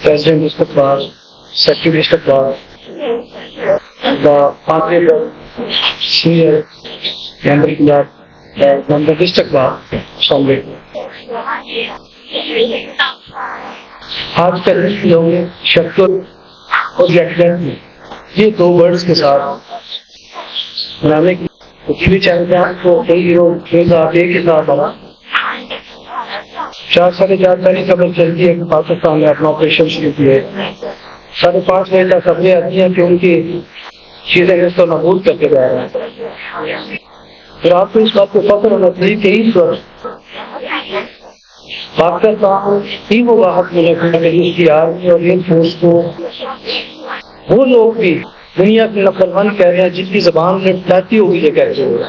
president استقبال, secretary استقبال, honorable senior member club, member استقبال. السلام علیکم. آج کل لوگ شکل اور یکجہتی یہ دو ورڈز کے ساتھ بنانے کی ٹی وی چینل پہ آپ کو کئی لوگ ایک کے ساتھ آنا 4 ساڑھے 4 تاریخ خبر چلتی ہے کہ پاکستان نے اپنا آپریشن شروع کیا ہے. 5:30 بجے تک خبریں آتی ہیں کہ ان کی چیزیں اس کو نابود کر کے جا رہے ہیں. پھر آپ کو اس بات کو فخر ہونا چاہیے کہ اس وقت پاکستان ہی وہ واحد ملک ہے جس کی آرمی اور ایئر فورس کو وہ لوگ بھی دنیا کے نمبر 1 کہہ رہے ہیں جن کی زبان میں ٹاتی ہوئی یہ کہتے ہوئے.